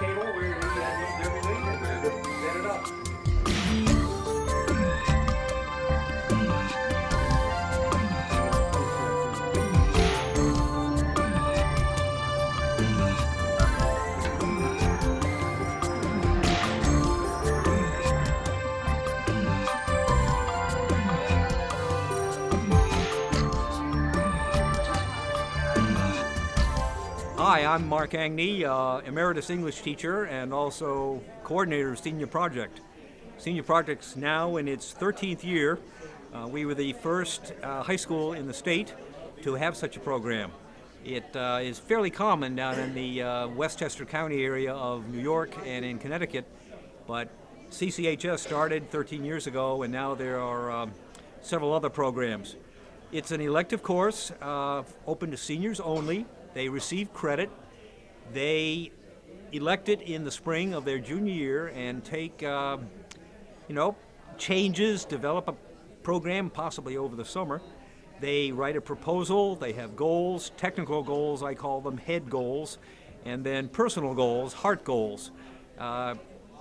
table where we use everything and set it up. Hi, I'm Mark Agney, Emeritus English teacher and also coordinator of Senior Project. Senior Project's now in its 13th year. We were the first high school in the state to have such a program. It is fairly common down in the Westchester County area of New York and in Connecticut, but CCHS started 13 years ago and now there are several other programs. It's an elective course open to seniors only. They receive credit. They elect it in the spring of their junior year and take, changes, develop a program possibly over the summer. They write a proposal, they have goals, technical goals, I call them head goals, and then personal goals, heart goals.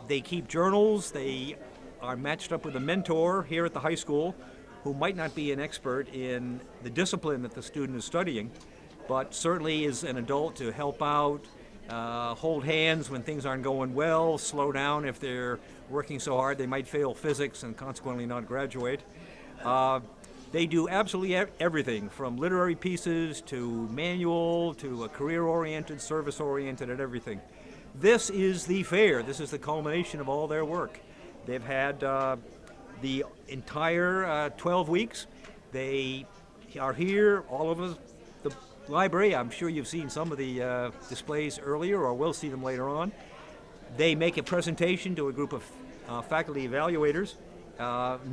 They keep journals, they are matched up with a mentor here at the high school who might not be an expert in the discipline that the student is studying, but certainly is an adult to help out, hold hands when things aren't going well, slow down if they're working so hard they might fail physics and consequently not graduate. They do absolutely everything from literary pieces to manual to a career-oriented, service-oriented, and everything. This is the fair. This is the culmination of all their work. They've had the entire 12 weeks. They are here all over the library. I'm sure you've seen some of the displays earlier or will see them later on. They make a presentation to a group of faculty evaluators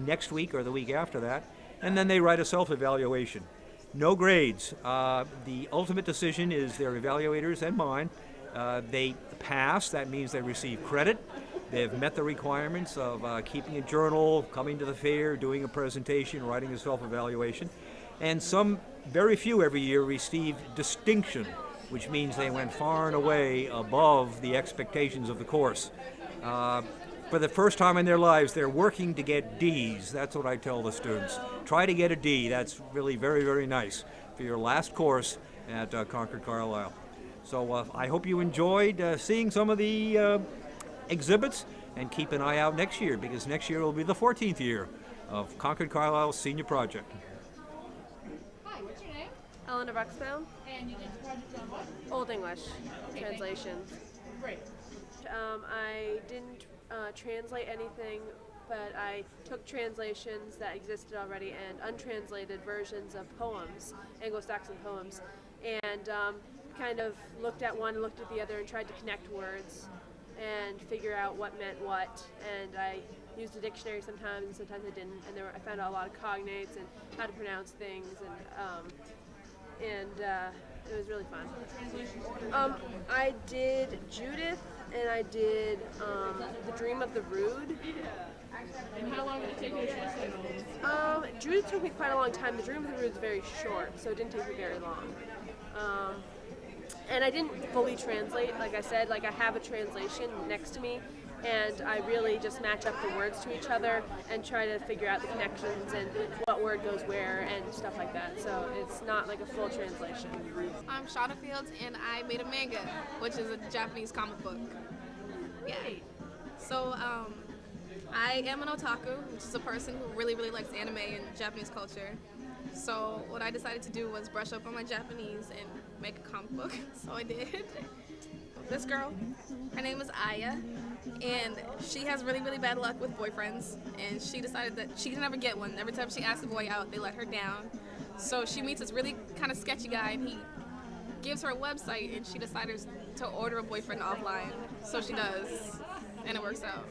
next week or the week after that, and then they write a self-evaluation. No grades. The ultimate decision is their evaluators and mine. They pass, that means they receive credit. They've met the requirements of keeping a journal, coming to the fair, doing a presentation, writing a self-evaluation. And some, very few every year, receive distinction, which means they went far and away above the expectations of the course. For the first time in their lives, they're working to get Ds. That's what I tell the students. Try to get a D. That's really very, very nice for your last course at Concord Carlisle. So I hope you enjoyed seeing some of the exhibits, and keep an eye out next year, because next year will be the 14th year of Concord Carlisle's Senior Project. Hi, what's your name? Eleanor Buxbaum. And you did the project on what? Old English Okay, translations. Great. I didn't translate anything, but I took translations that existed already and untranslated versions of poems, Anglo-Saxon poems, and kind of looked at one, looked at the other, and tried to connect words and figure out what meant what. And I used a dictionary sometimes, and sometimes I didn't. And I found out a lot of cognates and how to pronounce things, and it was really fun. I did Judith, and I did The Dream of the Rood. And how long did it take you to translate? Judith took me quite a long time. The Dream of the Rood is very short, so it didn't take me very long. And I didn't fully translate, like I said, like I have a translation next to me, and I really just match up the words to each other and try to figure out the connections and what word goes where and stuff like that. So it's not like a full translation. I'm Shauna Fields, and I made a manga, which is a Japanese comic book. Yeah. So I am an otaku, which is a person who really, really likes anime and Japanese culture. So what I decided to do was brush up on my Japanese and make a comic book. So I did. This girl, her name is Aya, and she has really, really bad luck with boyfriends, and she decided that she can never get one. Every time she asks a boy out, they let her down. So she meets this really kind of sketchy guy, and he gives her a website, and she decided to order a boyfriend offline. So she does, and it works out.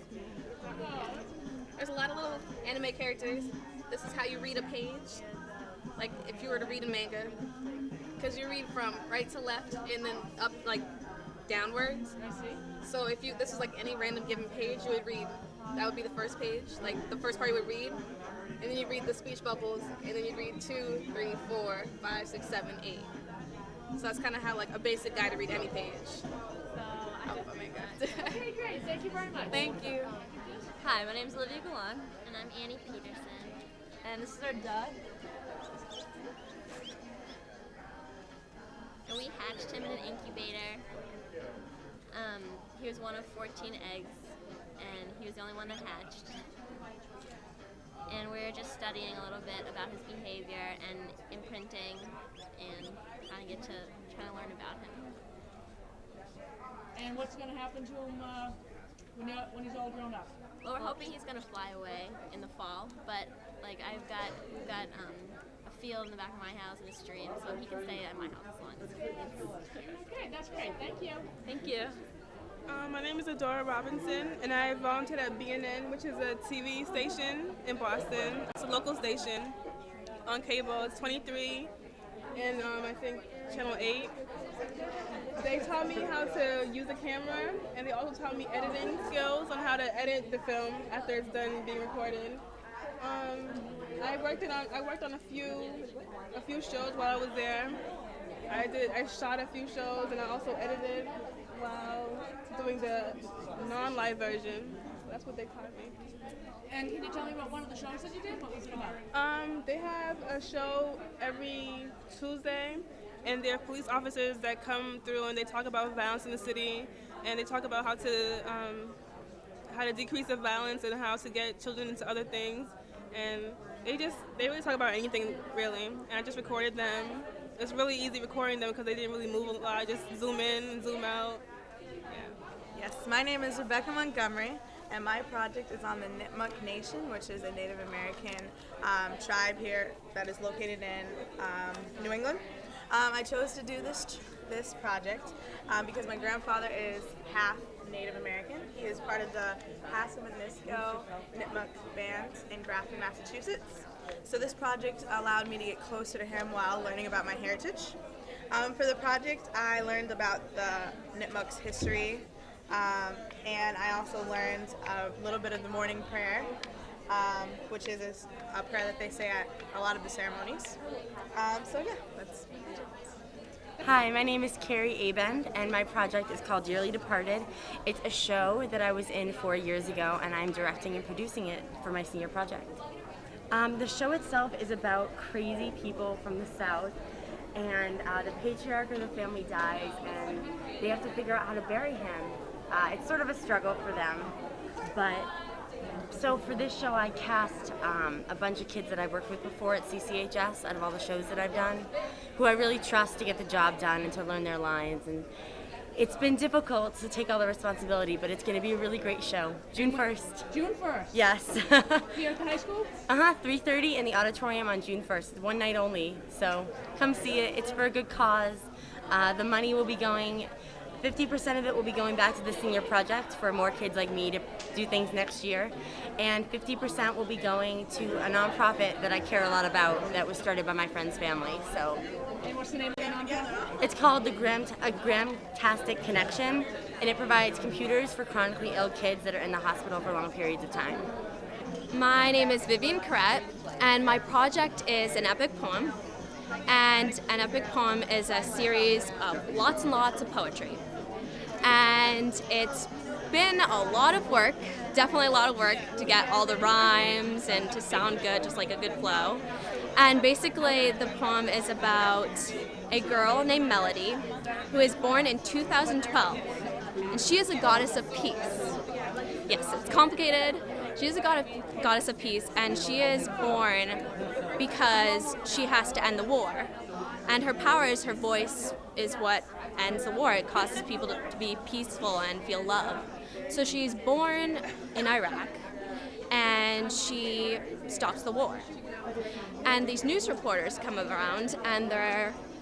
There's a lot of little anime characters. This is how you read a page, like if you were to read a manga, because you read from right to left and then up, like downwards. So if this is like any random given page, you would read, that would be the first page, like the first part you would read, and then you read the speech bubbles, and then you read 2, 3, 4, 5, 6, 7, 8. So that's kind of how like a basic guide to read any page. So I Oh my god. Thank you very much. Thank you. Hi, my name is Olivia Galan, And I'm Annie Peterson. and this is our dog. And we hatched him in an incubator. He was one of 14 eggs, and he was the only one that hatched. And we were just studying a little bit about his behavior and imprinting and trying to learn about him. And what's going to happen to him when he's all grown up? Well, we're hoping he's gonna fly away in the fall, but like we've got a field in the back of my house and a stream, so he can stay at my house as long as he needs. Okay, that's great. Thank you. Thank you. My name is Adora Robinson, and I volunteered at BNN, which is a TV station in Boston. It's a local station on cable. It's 23, and I think Channel 8. They taught me how to use a camera, and they also taught me editing skills on how to edit the film after it's done being recorded. I worked on a few shows while I was there. I shot a few shows, and I also edited while doing the non-live version. So that's what they taught me. And can you tell me about one of the shows that you did? What was it about? They have a show every Tuesday, and there are police officers that come through and they talk about violence in the city, and they talk about how to decrease the violence and how to get children into other things. And they really talk about anything really. And I just recorded them. It's really easy recording them because they didn't really move a lot. I just zoom in and zoom out. Yes, my name is Rebecca Montgomery, and my project is on the Nipmuc Nation, which is a Native American tribe here that is located in New England. I chose to do this project because my grandfather is half Native American. He is part of the Passamanisco Nipmuc band in Grafton, Massachusetts. So this project allowed me to get closer to him while learning about my heritage. For the project, I learned about the Nipmuc's history, and I also learned a little bit of the morning prayer, which is a prayer that they say at a lot of the ceremonies. So yeah, that's. Hi, my name is Carrie Abend, and my project is called Dearly Departed. It's a show that I was in 4 years ago, and I'm directing and producing it for my senior project. The show itself is about crazy people from the South, and the patriarch of the family dies, and they have to figure out how to bury him. It's sort of a struggle for them, but so for this show I cast a bunch of kids that I've worked with before at CCHS out of all the shows that I've done, who I really trust to get the job done and to learn their lines. And it's been difficult to take all the responsibility, but it's going to be a really great show. June 1st. June 1st. Yes. Here at the high school? 3:30 in the auditorium on June 1st. One night only. So come see it. It's for a good cause. The money will be going, 50% of it will be going back to the senior project for more kids like me to do things next year. And 50% will be going to a nonprofit that I care a lot about that was started by my friend's family. So. And what's the name of the nonprofit? It's called the Gramtastic Connection, and it provides computers for chronically ill kids that are in the hospital for long periods of time. My name is Vivian Carrette, and my project is an epic poem. And an epic poem is a series of lots and lots of poetry. And it's been a lot of work, definitely a lot of work to get all the rhymes and to sound good, just like a good flow. And basically the poem is about a girl named Melody who is born in 2012. And she is a goddess of peace. Yes, it's complicated. She is a goddess of peace, and she is born because she has to end the war. And her power is her voice is what ends the war. It causes people to be peaceful and feel love. So she's born in Iraq, and she stops the war. And these news reporters come around, and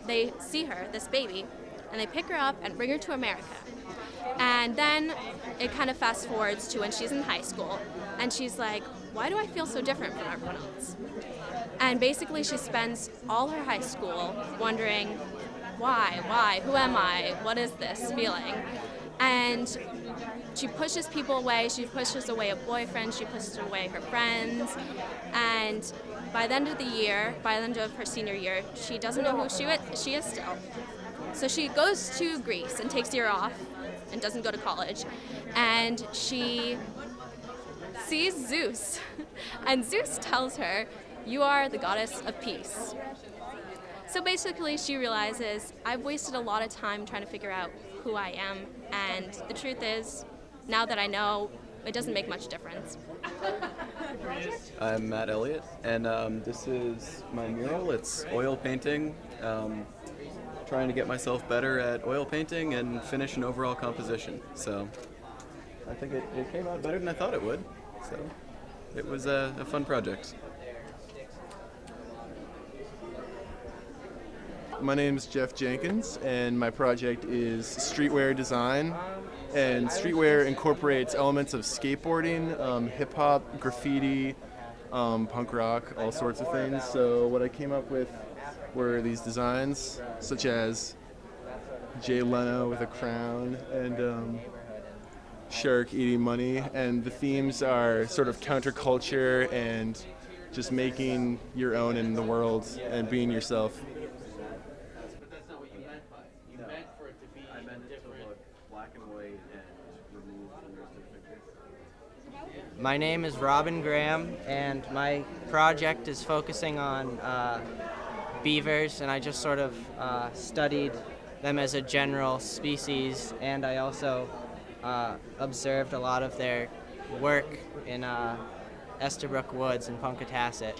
they see her, this baby, and they pick her up and bring her to America. And then it kind of fast forwards to when she's in high school, and she's like, why do I feel so different from everyone else? And basically she spends all her high school wondering, why, who am I, what is this feeling? And she pushes people away, she pushes away a boyfriend, she pushes away her friends, and by the end of the year, by the end of her senior year, she doesn't know who she is still. So she goes to Greece and takes a year off and doesn't go to college. And she sees Zeus, and Zeus tells her, "You are the goddess of peace." So basically she realizes, I've wasted a lot of time trying to figure out who I am, and the truth is, now that I know, it doesn't make much difference. I'm Matt Elliott, and this is my mural. It's oil painting. Trying to get myself better at oil painting and finish an overall composition. So I think it came out better than I thought it would. So it was a fun project. My name is Jeff Jenkins, and my project is streetwear design. And streetwear incorporates elements of skateboarding, hip-hop, graffiti, punk rock, all sorts of things. So what I came up with were these designs, such as Jay Leno with a crown and shark eating money. And the themes are sort of counterculture and just making your own in the world and being yourself. My name is Robin Graham, and my project is focusing on beavers, and I just sort of studied them as a general species, and I also observed a lot of their work in Estabrook Woods in Punkatassett.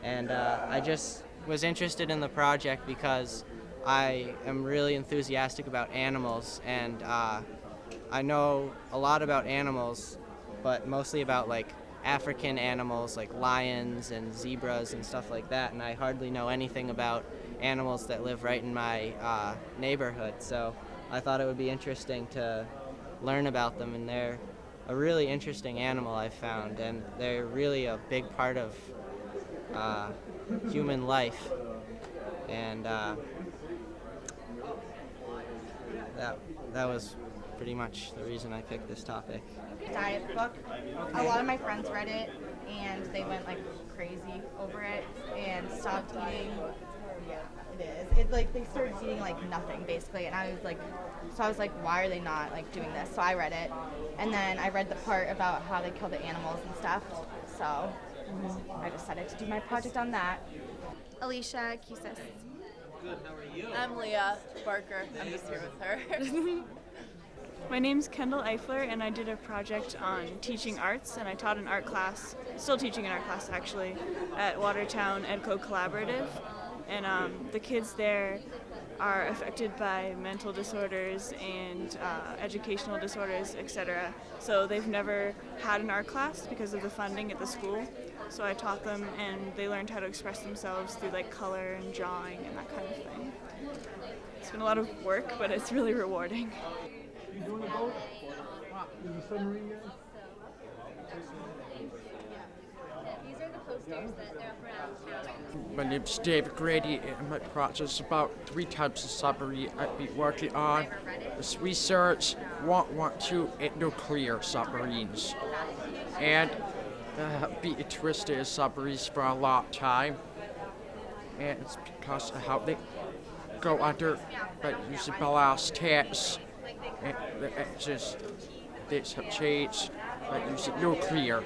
And I just was interested in the project because I am really enthusiastic about animals, and I know a lot about animals, but mostly about like African animals like lions and zebras and stuff like that, and I hardly know anything about animals that live right in my neighborhood. So I thought it would be interesting to learn about them, and they're a really interesting animal I've found, and they're really a big part of human life. And that was pretty much the reason I picked this topic. Diet book. A lot of my friends read it and they went like crazy over it and stopped eating. Yeah, it is. It like they started eating like nothing basically, and I was like, why are they not like doing this? So I read it, and then I read the part about how they kill the animals and stuff. So I decided to do my project on that. Alicia Cusis. Good, how are you? I'm Leah Barker. I'm just here with her. My name's Kendall Eifler, and I did a project on teaching arts, and I taught an art class, still teaching an art class actually, at Watertown EDCO Collaborative. And the kids there are affected by mental disorders and educational disorders, etc. So they've never had an art class because of the funding at the school. So I taught them, and they learned how to express themselves through like color and drawing and that kind of thing. It's been a lot of work, but it's really rewarding. You doing a boat? Is the submarine yet? These are the posters that they're up around town. My name's David Grady, and my project is about 3 types of submarine I've been working on. This research, 112 nuclear submarines. And been interested in submarines for a long time. And it's because of how they go under by using ballast tanks. And the engines, things have changed by using nuclear.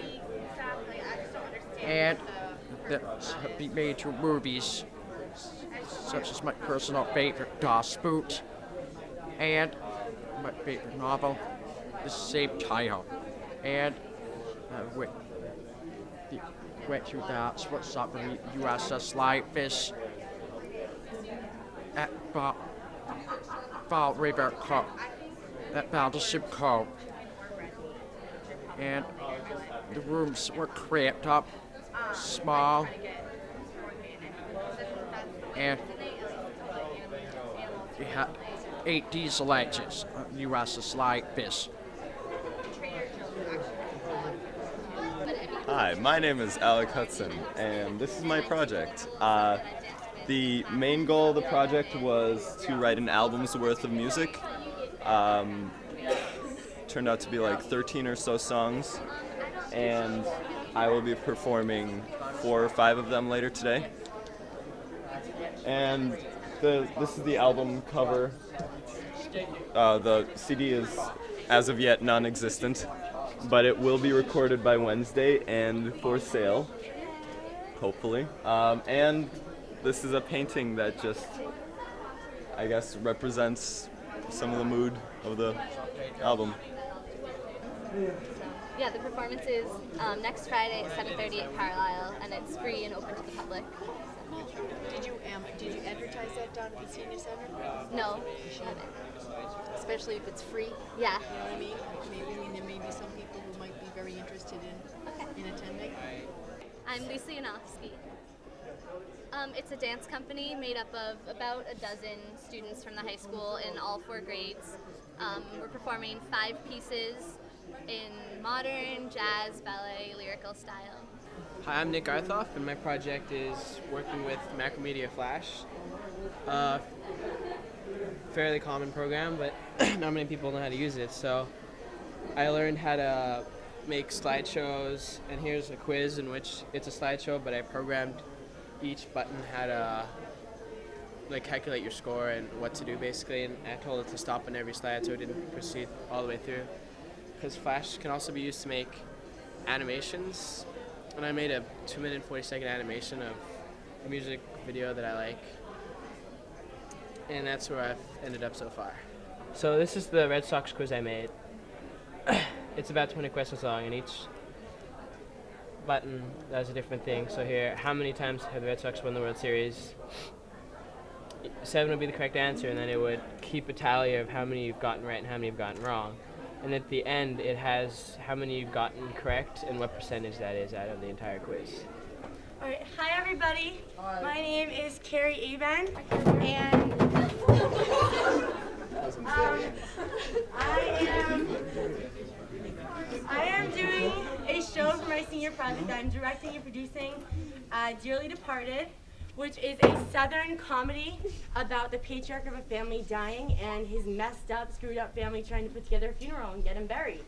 And that's been made into movies, such as my personal favorite, Das Boot, and my favorite novel, the same title. And I went through that what submarine USS Lionfish at Fall River Cove, at Battleship Cove. And the rooms were cramped up, small, and we had 8 diesel engines on USS Lionfish. Hi, my name is Alec Hudson, and this is my project. The main goal of the project was to write an album's worth of music. Turned out to be like 13 or so songs, and I will be performing 4 or 5 of them later today. And this is the album cover. The CD is, as of yet, non-existent, but it will be recorded by Wednesday and for sale, hopefully. And this is a painting that just, I guess, represents some of the mood of the album. Yeah, the performance is next Friday at 7:30 at Carlisle, and it's free and open to the public. Did you advertise that down at the senior center? No. Especially if it's free. Yeah. You know what I mean? Maybe there may be some people who might be very interested in attending. I'm Lisa Yanofsky. It's a dance company made up of about a dozen students from the high school in all 4 grades. We're performing 5 pieces in modern, jazz, ballet, lyrical style. Hi, I'm Nick Arthoff, and my project is working with Macromedia Flash. Fairly common program, but not many people know how to use it. So I learned how to make slideshows, and here's a quiz in which it's a slideshow, but I programmed each button how to calculate your score and what to do basically, and I told it to stop on every slide so it didn't proceed all the way through. Because Flash can also be used to make animations, and I made a 2-minute 40-second animation of a music video that I like, and that's where I've ended up so far. So this is the Red Sox quiz I made. It's about 20 questions long, and each button does a different thing. So here, how many times have the Red Sox won the World Series? 7 would be the correct answer, and then it would keep a tally of how many you've gotten right and how many you've gotten wrong. And at the end, it has how many you've gotten correct and what percentage that is out of the entire quiz. All right, hi everybody. My name is Carrie Aben, and I am doing a show for my senior project. I'm directing and producing Dearly Departed, which is a Southern comedy about the patriarch of a family dying and his messed up, screwed up family trying to put together a funeral and get him buried.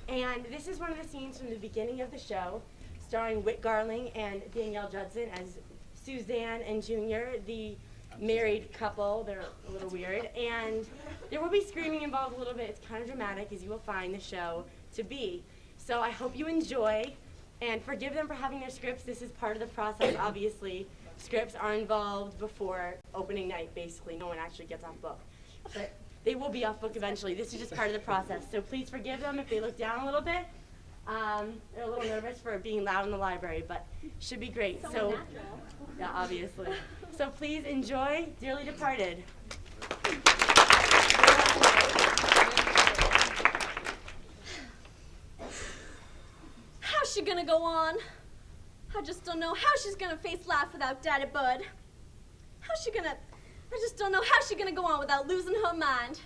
And this is one of the scenes from the beginning of the show, starring Whit Garling and Danielle Judson as Suzanne and Junior, the married couple. They're a little weird. And there will be screaming involved a little bit. It's kind of dramatic, as you will find the show to be. So I hope you enjoy, and forgive them for having their scripts. This is part of the process, obviously. Scripts are involved before opening night, basically. No one actually gets off book. But they will be off book eventually. This is just part of the process. So please forgive them if they look down a little bit. They're a little nervous for being loud in the library, but should be great. So yeah, obviously. So please enjoy Dearly Departed. How's she gonna go on? I just don't know how she's gonna face life without Daddy Bud. I just don't know how she's gonna go on without losing her mind.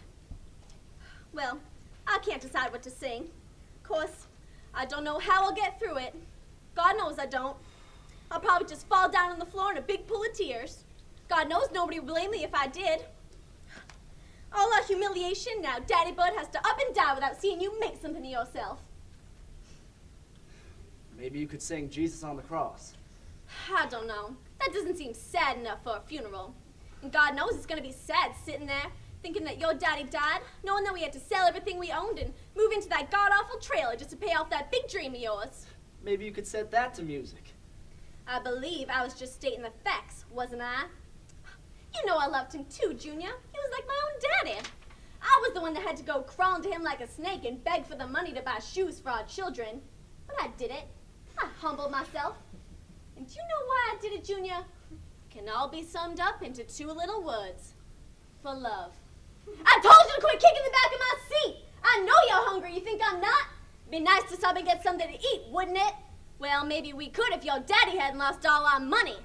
Well, I can't decide what to sing. Of course, I don't know how I'll get through it. God knows I don't. I'll probably just fall down on the floor in a big pool of tears. God knows nobody would blame me if I did. All that humiliation, now Daddy Bud has to up and die without seeing you make something of yourself. Maybe you could sing Jesus on the Cross. I don't know. That doesn't seem sad enough for a funeral. And God knows it's gonna be sad sitting there, thinking that your daddy died, knowing that we had to sell everything we owned and move into that god-awful trailer just to pay off that big dream of yours. Maybe you could set that to music. I believe I was just stating the facts, wasn't I? You know I loved him too, Junior. He was like my own daddy. I was the one that had to go crawling to him like a snake and beg for the money to buy shoes for our children. But I did it. I humbled myself. And do you know why I did it, Junior? Can all be summed up into 2 little words. For love. I told you to quit kicking the back of my seat. I know you're hungry. You think I'm not? Be nice to stop and get something to eat, wouldn't it? Well, maybe we could if your daddy hadn't lost all our money.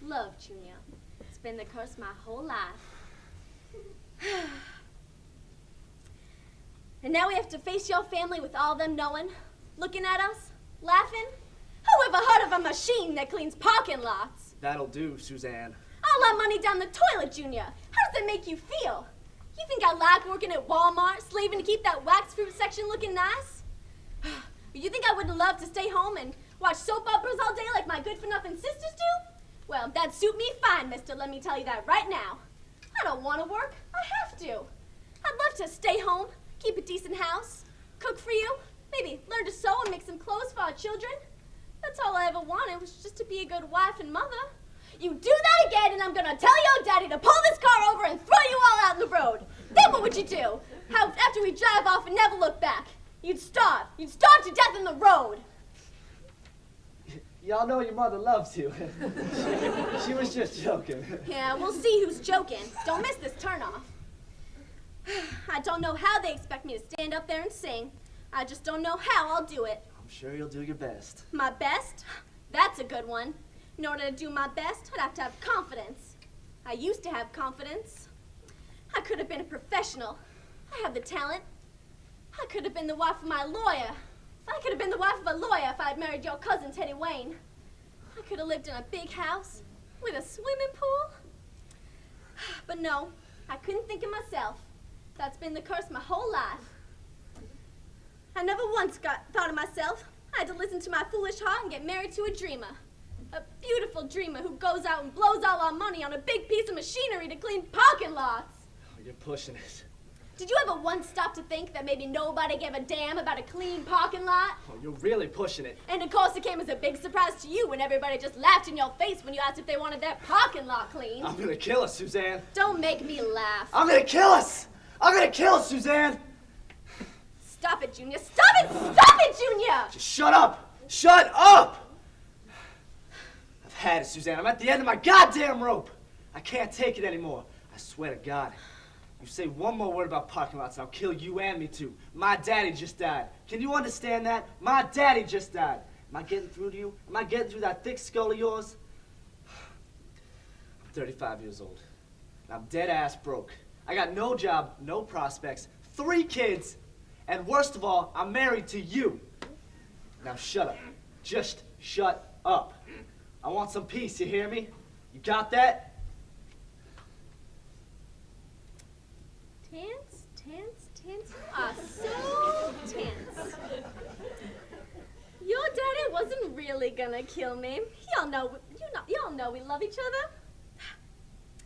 Love, Junior. It's been the curse my whole life. And now we have to face your family with all them knowing, looking at us, laughing. Who ever heard of a machine that cleans parking lots? That'll do, Suzanne. All that money down the toilet, Junior. How does that make you feel? You think I like working at Walmart, slaving to keep that wax fruit section looking nice? You think I wouldn't love to stay home and watch soap operas all day like my good-for-nothing sisters do? Well, that'd suit me fine, mister, let me tell you that right now. I don't want to work. I have to. I'd love to stay home, keep a decent house, cook for you, maybe learn to sew and make some clothes for our children. That's all I ever wanted, was just to be a good wife and mother. You do that again, and I'm gonna tell your daddy to pull this car over and throw you all out in the road. Then what would you do? How after we drive off and never look back? You'd starve. You'd starve to death in the road. Y'all know your mother loves you. She was just joking. Yeah, we'll see who's joking. Don't miss this turnoff. I don't know how they expect me to stand up there and sing. I just don't know how I'll do it. I'm sure you'll do your best. My best? That's a good one. In order to do my best, I'd have to have confidence. I used to have confidence. I could have been a professional. I have the talent. I could have been the wife of my lawyer. I could have been the wife of a lawyer if I had married your cousin, Teddy Wayne. I could have lived in a big house with a swimming pool. But no, I couldn't think of myself. That's been the curse my whole life. I never once thought of myself. I had to listen to my foolish heart and get married to a dreamer. A beautiful dreamer who goes out and blows all our money on a big piece of machinery to clean parking lots. Oh, you're pushing it. Did you ever once stop to think that maybe nobody gave a damn about a clean parking lot? Oh, you're really pushing it. And of course it came as a big surprise to you when everybody just laughed in your face when you asked if they wanted their parking lot cleaned. I'm gonna kill us, Suzanne. Don't make me laugh. I'm gonna kill us! I'm gonna kill us, Suzanne! Stop it, Junior. Stop it! Stop it, Junior! Just shut up! Shut up! I've had it, Suzanne. I'm at the end of my goddamn rope. I can't take it anymore. I swear to God. You say one more word about parking lots, I'll kill you and me too. My daddy just died. Can you understand that? My daddy just died. Am I getting through to you? Am I getting through that thick skull of yours? I'm 35 years old. And I'm dead ass broke. I got no job, no prospects, 3 kids, and worst of all, I'm married to you. Now shut up. Just shut up. I want some peace, you hear me? You got that? Tense. You are so tense. Your daddy wasn't really gonna kill me. Y'all know we love each other.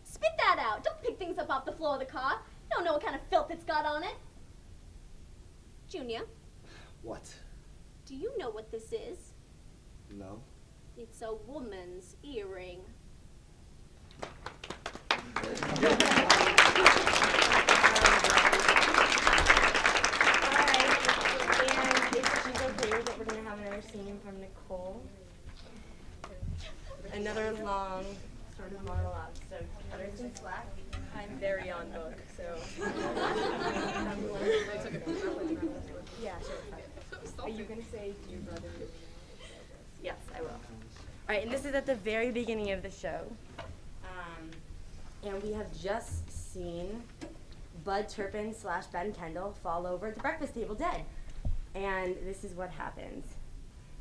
Spit that out. Don't pick things up off the floor of the car. You don't know what kind of filth it's got on it. Junior. What? Do you know what this is? No. It's a woman's earring. We're going to have another scene from Nicole. Another long sort of monologue. So, Anderson Slack. I'm very on book, so. Yeah, sure. Are you going to say dear brother? Yes, I will. All right, and this is at the very beginning of the show. And we have just seen Bud Turpin / Ben Kendall fall over at the breakfast table dead. And this is what happens.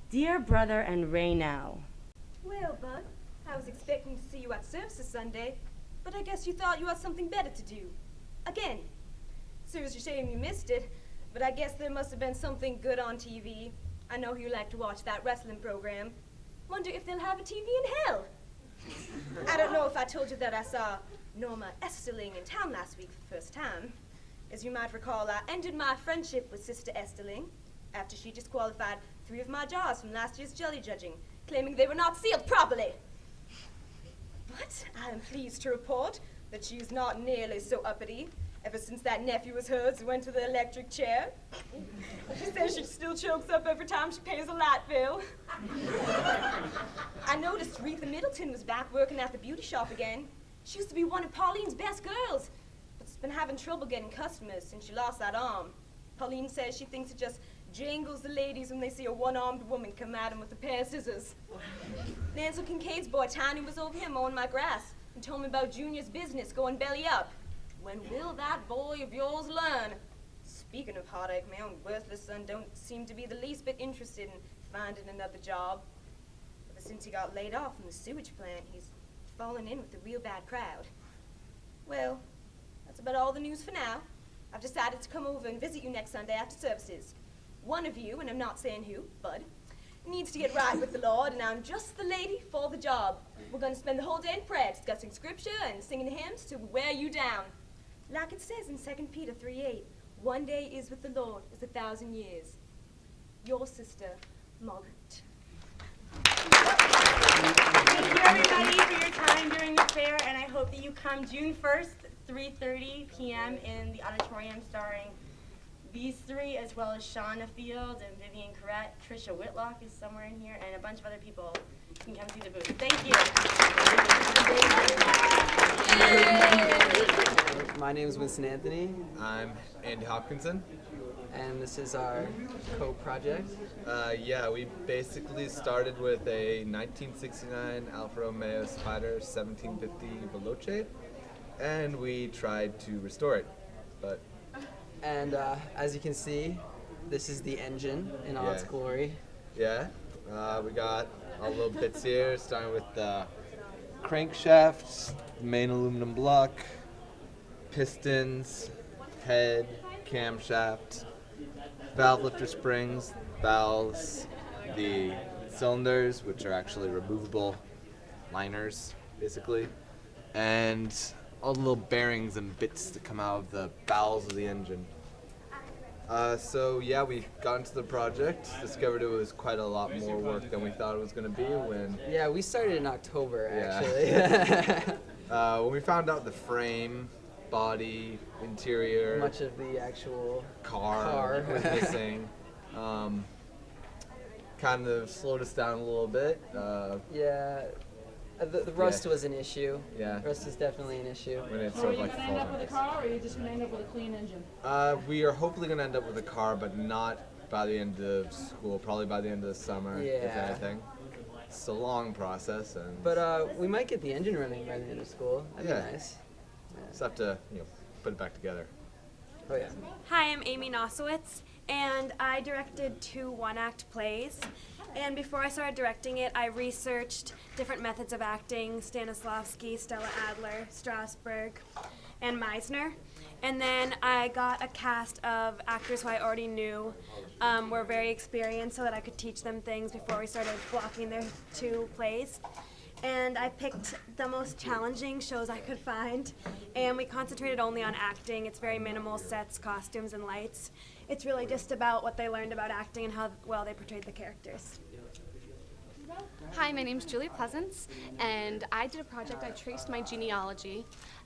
Dear brother and Ray now. Well, Bud, I was expecting to see you at services Sunday, but I guess you thought you had something better to do. Again. Serves a shame you missed it, but I guess there must have been something good on TV. I know you like to watch that wrestling program. Wonder if they'll have a TV in hell. I don't know if I told you that I saw Norma Esterling in town last week for the first time. As you might recall, I ended my friendship with Sister Esterling after she disqualified 3 of my jars from last year's jelly judging, claiming they were not sealed properly. But I am pleased to report that she's not nearly so uppity ever since that nephew of hers went to the electric chair. She says she still chokes up every time she pays a light bill. I noticed Retha Middleton was back working at the beauty shop again. She used to be one of Pauline's best girls, but has been having trouble getting customers since she lost that arm. Pauline says she thinks it just jangles the ladies when they see a one-armed woman come at them with a pair of scissors. Nancy Kincaid's boy Tiny was over here mowing my grass and told me about Junior's business going belly up. When will that boy of yours learn? Speaking of heartache, my own worthless son don't seem to be the least bit interested in finding another job. Ever since he got laid off from the sewage plant, he's fallen in with a real bad crowd. Well, that's about all the news for now. I've decided to come over and visit you next Sunday after services. One of you, and I'm not saying who, Bud, needs to get right with the Lord, and I'm just the lady for the job. We're going to spend the whole day in prayer, discussing scripture and singing hymns to wear you down. Like it says in 2 Peter 3:8, one day is with the Lord as 1,000 years. Your sister, Margaret. Thank you, everybody, for your time during the fair, and I hope that you come June 1st, 3:30 p.m. in the auditorium, starring these three, as well as Shauna Field and Vivian Corrett. Trisha Whitlock is somewhere in here, and a bunch of other people. You can come see the booth. Thank you. My name is Winston Anthony. I'm Andy Hopkinson. And this is our co-project. Yeah, we basically started with a 1969 Alfa Romeo Spider 1750 Veloce, and we tried to restore it, but... And as you can see, this is the engine in all its glory. Yeah, we got all little bits here, starting with the crankshaft, main aluminum block, pistons, head, camshaft, valve lifter springs, valves, the cylinders, which are actually removable liners, basically, and all the little bearings and bits that come out of the bowels of the engine. So yeah, we got into the project, discovered it was quite a lot more work than we thought it was going to be when... Yeah, we started in October, actually. When we found out the frame, body, interior... Much of the actual car was missing. Kind of slowed us down a little bit. The rust was an issue. Yeah. Rust is definitely an issue. When it's So sort are of you like going to end up falls with a car, or are you just going to end up with a clean engine? We are hopefully going to end up with a car, but not by the end of school. Probably by the end of the summer, if Yeah. anything. It's a long process, and But we might get the engine running by the end of school. That'd be nice. just have to, put it back together. Oh yeah. Hi, I'm Amy Nosowitz, and I directed 2 one-act plays. And before I started directing it, I researched different methods of acting: Stanislavski, Stella Adler, Strasberg, and Meisner. And then I got a cast of actors who I already knew were very experienced, so that I could teach them things before we started blocking their 2 plays. And I picked the most challenging shows I could find, and we concentrated only on acting. It's very minimal sets, costumes, and lights. It's really just about what they learned about acting and how well they portrayed the characters. Hi, my name's Julie Pleasance, and I did a project. I traced my genealogy,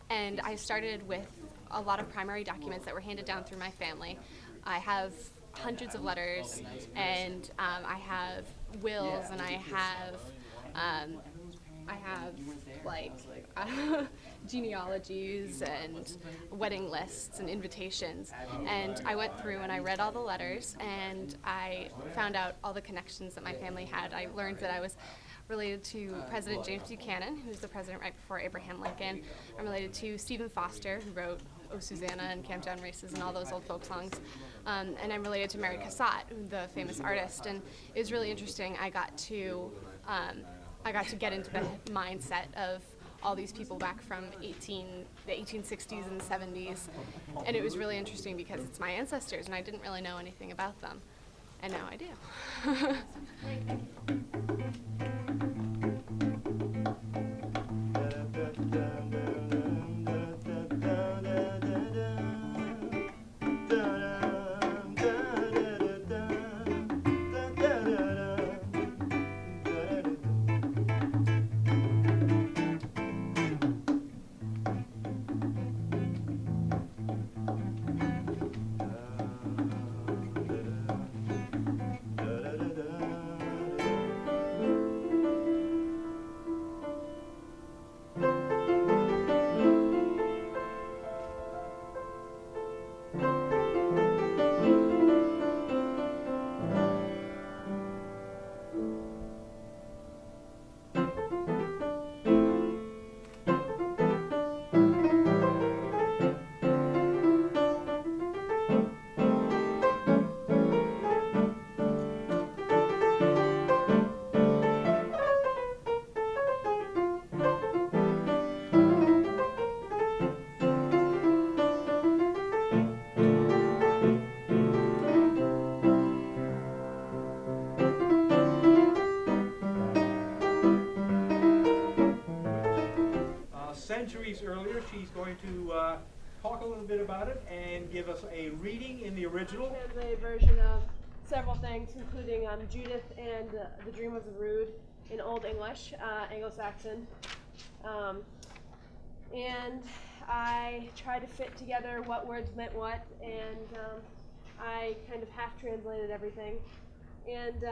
and I started with a lot of primary documents that were handed down through my family. I have hundreds of letters, and I have wills, and I have like genealogies and wedding lists and invitations. And I went through and I read all the letters, and I found out all the connections that my family had. I learned that I was related to President James Buchanan, who was the president right before Abraham Lincoln. I'm related to Stephen Foster, who wrote Oh Susanna and Camp Down Races and all those old folk songs. And I'm related to Mary Cassatt, the famous artist. And it was really interesting. I got to get into the mindset of all these people back from the 1860s and 70s. And it was really interesting because it's my ancestors, and I didn't really know anything about them. And now I do. mentioned Therese earlier, she's going to talk a little bit about it and give us a reading in the original. A version of several things, including Judith and the Dream Was Rude in Old English, Anglo-Saxon. And I tried to fit together what words meant what, and I kind of half translated everything. And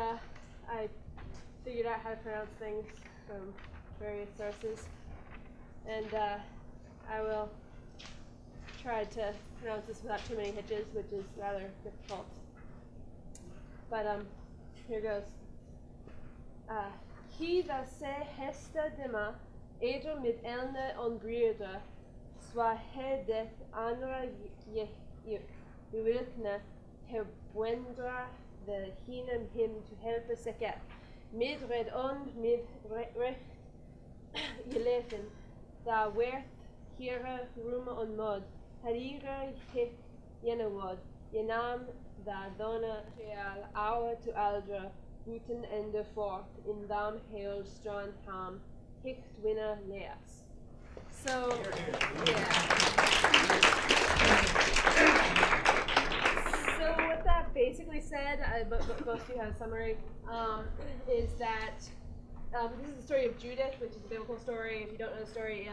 I figured out how to pronounce things from various sources. And I will try to pronounce this without too many hitches, which is rather difficult. But here goes. He da se hesta dima, eder mit elne on brüder, swa hedet andra wilkne, herbwendra the hinem him to help us again. Mid red on, mid recht gelefen, da werd hira rume on mod, harira hik yenawad, yenam da donna real hour to aldra, guten ende fort, in dam hail strand ham, hicht winner leas. So, So what that basically said, but most of you have a summary, is that this is the story of Judith, which is a biblical story. If you don't know the story,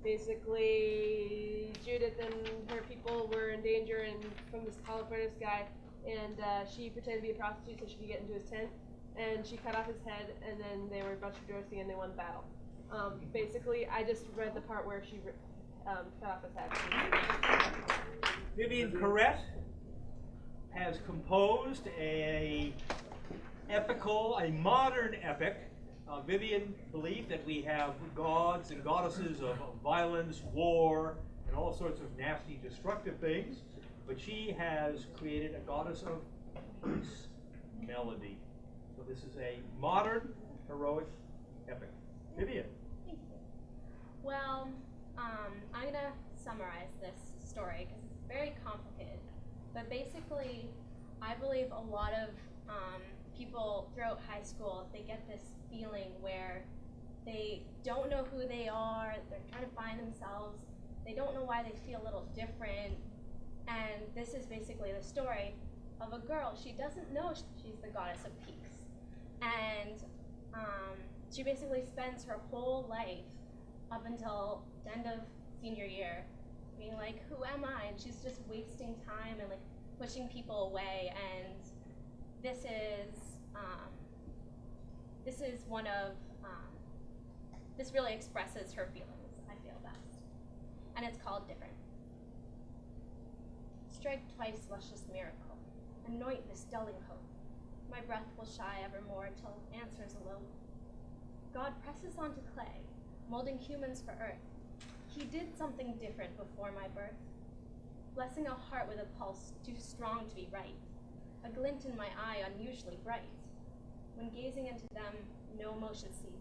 basically Judith and her people were in danger from this Holofernes guy, and she pretended to be a prostitute so she could get into his tent, and she cut off his head, and then they were a bunch of rejoicing and they won the battle. Basically, I just read the part where she cut off his head. Vivian Carrette has composed a modern epic. Vivian believed that we have gods and goddesses of violence, war, and all sorts of nasty, destructive things, but she has created a goddess of peace, melody. So this is a modern, heroic epic. Vivian. Thank you. Well, I'm going to summarize this story because it's very complicated. But basically, I believe a lot of people throughout high school, they get this feeling where they don't know who they are, they're trying to find themselves, they don't know why they feel a little different, and this is basically the story of a girl. She doesn't know she's the goddess of peace, and she basically spends her whole life up until the end of senior year being like, who am I? And she's just wasting time and like pushing people away, and this is one of, this really expresses her feelings, I feel best. And it's called Different. Strike twice, luscious miracle. Anoint this dulling hope. My breath will shy evermore till answers alone. God presses onto clay, molding humans for earth. He did something different before my birth. Blessing a heart with a pulse too strong to be right. A glint in my eye unusually bright. When gazing into them, no emotion see.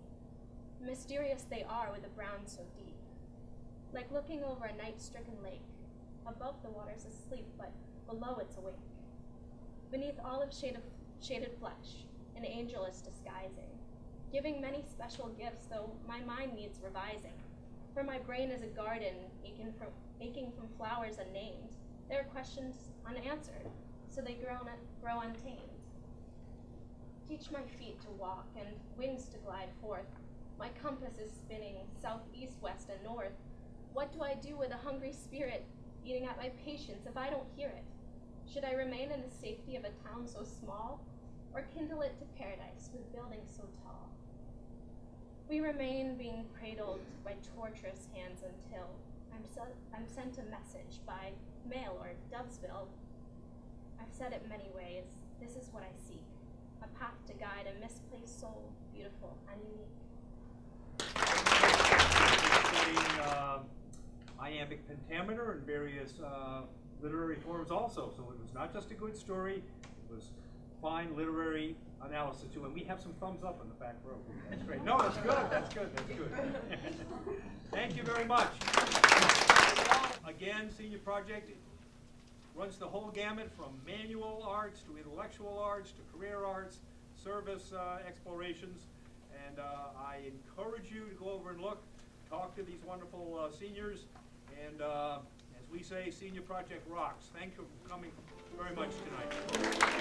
Mysterious they are with a brown so deep. Like looking over a night-stricken lake. Above the water's asleep, but below it's awake. Beneath olive shaded flesh, an angel is disguising. Giving many special gifts, though my mind needs revising. For my brain is a garden, aching from flowers unnamed. There are questions unanswered, so they grow untamed. Teach my feet to walk and wings to glide forth. My compass is spinning south, east, west, and north. What do I do with a hungry spirit eating at my patience if I don't hear it? Should I remain in the safety of a town so small, or kindle it to paradise with buildings so tall? We remain being cradled by torturous hands until I'm sent a message by mail or Dovesville. I've said it many ways. This is what I seek. A path to guide a misplaced soul, beautiful and unique. Iambic pentameter in various literary forms also. So it was not just a good story, it was fine literary analysis too. And we have some thumbs up in the back row. That's great. No, that's good, that's good, that's good. Thank you very much. Again, Senior Project runs the whole gamut from manual arts to intellectual arts to career arts, service explorations, and I encourage you to go over and look. talk to these wonderful seniors. And as we say, Senior Project rocks. Thank you for coming very much tonight.